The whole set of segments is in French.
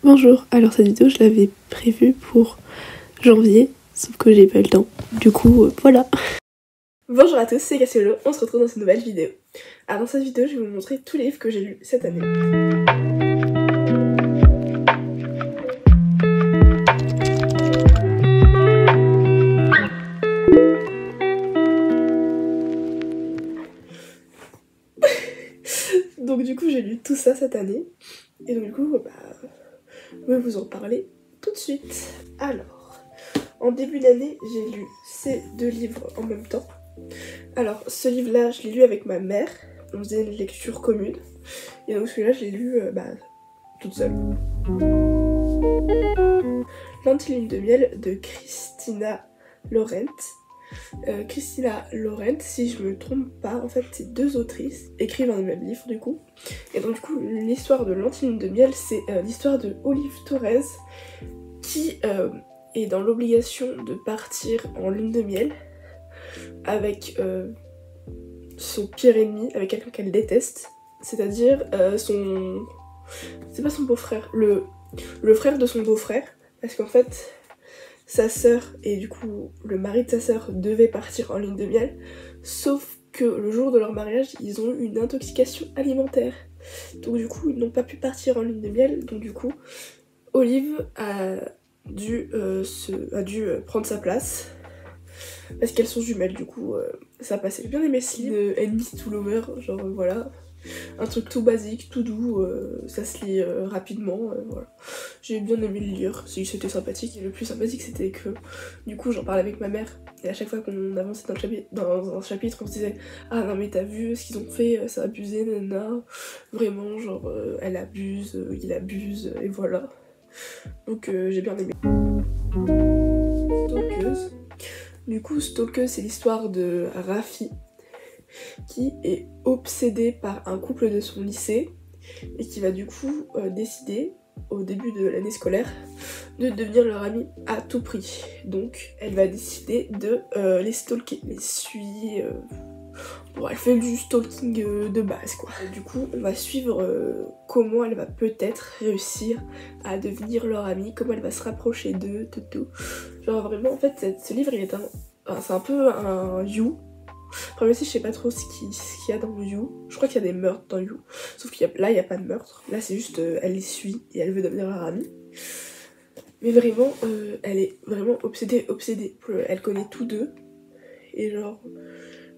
Bonjour, alors cette vidéo je l'avais prévue pour janvier, sauf que j'ai pas eu le temps, du coup voilà. Bonjour à tous, c'est Cassiolo, on se retrouve dans une nouvelle vidéo. Alors dans cette vidéo je vais vous montrer tous les livres que j'ai lus cette année. Donc du coup j'ai lu tout ça cette année, et donc du coup je vais vous en parler tout de suite. Alors, en début d'année j'ai lu ces deux livres en même temps. Alors ce livre là je l'ai lu avec ma mère, on faisait une lecture commune, et donc celui-là je l'ai lu toute seule. L'Antilune de miel de Christina Laurent. Christina Laurent, si je me trompe pas, en fait c'est deux autrices, écrivent un même livre du coup. Et donc du coup l'histoire de l'Antilune de miel, c'est l'histoire de Olive Torres qui est dans l'obligation de partir en lune de miel avec son pire ennemi, avec quelqu'un qu'elle déteste, c'est-à-dire son... c'est pas son beau-frère, le frère de son beau-frère, parce qu'en fait sa sœur et du coup le mari de sa sœur devaient partir en lune de miel, sauf que le jour de leur mariage ils ont eu une intoxication alimentaire, donc du coup ils n'ont pas pu partir en lune de miel, donc du coup Olive a dû prendre sa place parce qu'elles sont jumelles, du coup ça passait. J'ai bien aimé ce livre, Enemy to Lover, genre voilà, un truc tout basique, tout doux, ça se lit rapidement, voilà. J'ai bien aimé le lire, c'était sympathique, et le plus sympathique c'était que du coup j'en parlais avec ma mère, et à chaque fois qu'on avançait dans un chapitre on se disait « Ah non mais t'as vu ce qu'ils ont fait, ça a abusé, nana », vraiment genre elle abuse, il abuse, et voilà. Donc j'ai bien aimé. Stalkeuse. Du coup Stalkeuse c'est l'histoire de Rafi qui est obsédé par un couple de son lycée et qui va du coup décider au début de l'année scolaire de devenir leur amie à tout prix. Donc elle va décider de les stalker, les suivre. Bon, elle fait du stalking de base quoi. Du coup on va suivre comment elle va peut-être réussir à devenir leur amie, comment elle va se rapprocher d'eux, tout. Genre vraiment en fait ce livre il est c'est un peu un You. Après aussi je sais pas trop ce qu'il y a dans You. Je crois qu'il y a des meurtres dans You. Sauf qu'il là il n'y a pas de meurtre. Là c'est juste elle les suit et elle veut devenir leur amie. Mais vraiment elle est vraiment obsédée. Elle connaît tous deux. Et genre...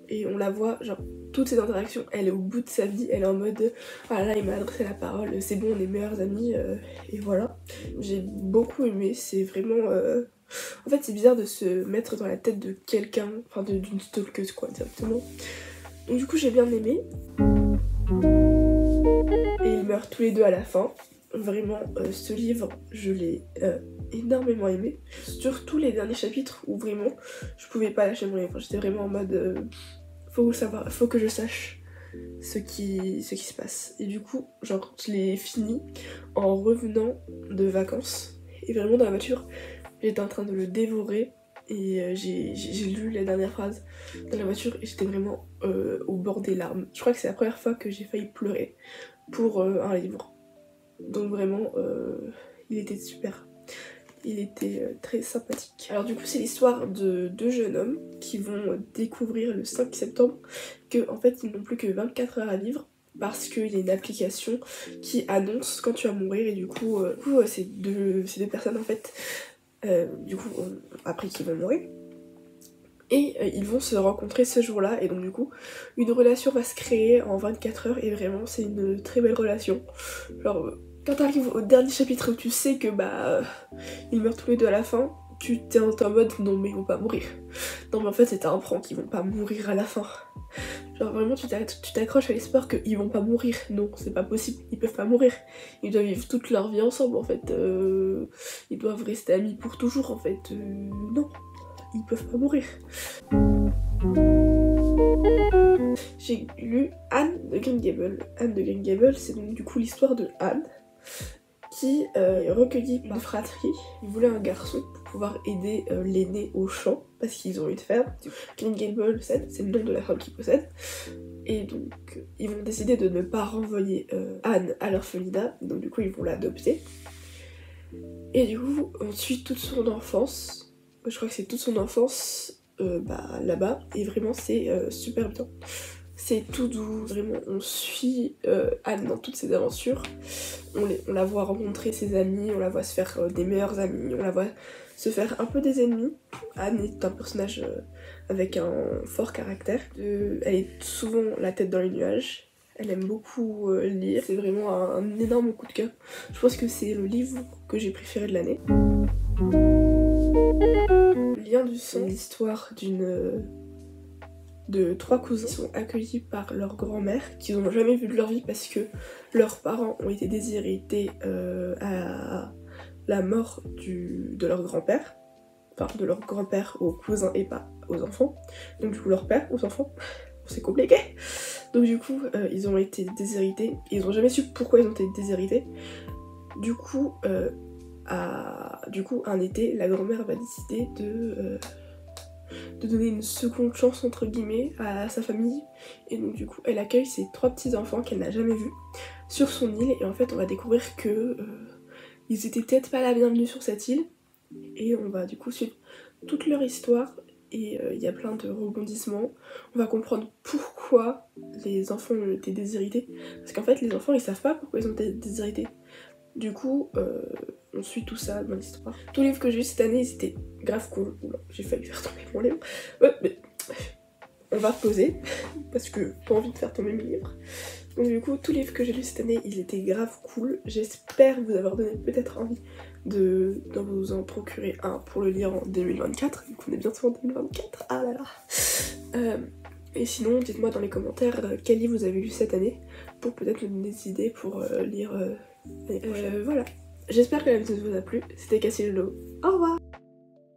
Et on la voit, genre toutes ces interactions, elle est au bout de sa vie, elle est en mode ah là il m'a adressé la parole, c'est bon on est meilleures amies, et voilà. J'ai beaucoup aimé, c'est vraiment... En fait c'est bizarre de se mettre dans la tête de quelqu'un, enfin d'une stalkeuse quoi directement. Donc du coup j'ai bien aimé. Et ils meurent tous les deux à la fin. Vraiment ce livre je l'ai énormément aimé. Surtout les derniers chapitres où vraiment je pouvais pas lâcher mon livre, j'étais vraiment en mode faut que je sache ce qui se passe. Et du coup genre je l'ai fini en revenant de vacances et vraiment dans la voiture j'étais en train de le dévorer et j'ai lu les dernières phrases dans la voiture et j'étais vraiment au bord des larmes. Je crois que c'est la première fois que j'ai failli pleurer pour un livre. Donc vraiment il était super. Il était très sympathique. Alors du coup c'est l'histoire de deux jeunes hommes qui vont découvrir le 5 septembre que en fait ils n'ont plus que 24 heures à vivre parce qu'il y a une application qui annonce quand tu vas mourir, et du coup, ces deux personnes en fait du coup ont appris qu'ils vont mourir. Et ils vont se rencontrer ce jour-là, et donc du coup une relation va se créer en 24 heures et vraiment c'est une très belle relation. Genre quand t'arrives au dernier chapitre où tu sais que ils meurent tous les deux à la fin, tu t'es en mode non mais ils vont pas mourir. Non mais en fait c'était un prank, ils vont pas mourir à la fin. Genre vraiment tu t'accroches à l'espoir qu'ils vont pas mourir. Non c'est pas possible, ils peuvent pas mourir. Ils doivent vivre toute leur vie ensemble en fait. Ils doivent rester amis pour toujours en fait. Non. Ils peuvent pas mourir. J'ai lu Anne de Green Gables. Anne de Green Gables, c'est donc du coup l'histoire de Anne qui est recueillie par une fratrie. Ils voulaient un garçon pour pouvoir aider l'aîné au champ parce qu'ils ont une ferme. Green Gables, c'est le nom de la femme qu'ils possèdent. Et donc ils vont décider de ne pas renvoyer Anne à l'orphelinat, donc du coup ils vont l'adopter. Et du coup, on suit toute son enfance. Je crois que c'est toute son enfance là-bas. Et vraiment, c'est super bien. C'est tout doux. Vraiment, on suit Anne dans toutes ses aventures. On la voit rencontrer ses amis, on la voit se faire des meilleurs amis, on la voit se faire un peu des ennemis. Anne est un personnage avec un fort caractère. Elle est souvent la tête dans les nuages. Elle aime beaucoup lire. C'est vraiment un énorme coup de cœur. Je pense que c'est le livre que j'ai préféré de l'année. Lien du sang, c'est l'histoire de 3 cousins qui sont accueillis par leur grand-mère, qu'ils n'ont jamais vu de leur vie parce que leurs parents ont été déshérités à la mort de leur grand-père, enfin de leur grand-père aux cousins et pas aux enfants, donc du coup leur père aux enfants, c'est compliqué. Donc du coup ils ont été déshérités, et ils ont jamais su pourquoi ils ont été déshérités. Du coup un été, la grand-mère va décider de donner une seconde chance entre guillemets à sa famille, et donc du coup elle accueille ses 3 petits enfants qu'elle n'a jamais vus sur son île, et en fait on va découvrir que ils étaient peut-être pas la bienvenue sur cette île, et on va du coup suivre toute leur histoire, et il y a plein de rebondissements. On va comprendre pourquoi les enfants ont été déshérités, parce qu'en fait les enfants ils savent pas pourquoi ils ont été déshérités. Du coup, on suit tout ça dans l'histoire. Tous les livres que j'ai eu cette année, c'était grave cool. Oula, j'ai failli faire tomber mon livre. Ouais, mais on va reposer, parce que pas envie de faire tomber mes livres. Donc du coup, tous les livres que j'ai lus cette année, ils étaient grave cool. J'espère vous avoir donné peut-être envie de vous en procurer un pour le lire en 2024. Donc on est bientôt en 2024, ah là là. Et sinon, dites-moi dans les commentaires quel livre vous avez lu cette année, pour peut-être me donner des idées pour lire l'année prochaine. Voilà. J'espère que la vidéo vous a plu. C'était Cassie Lolo. Au revoir.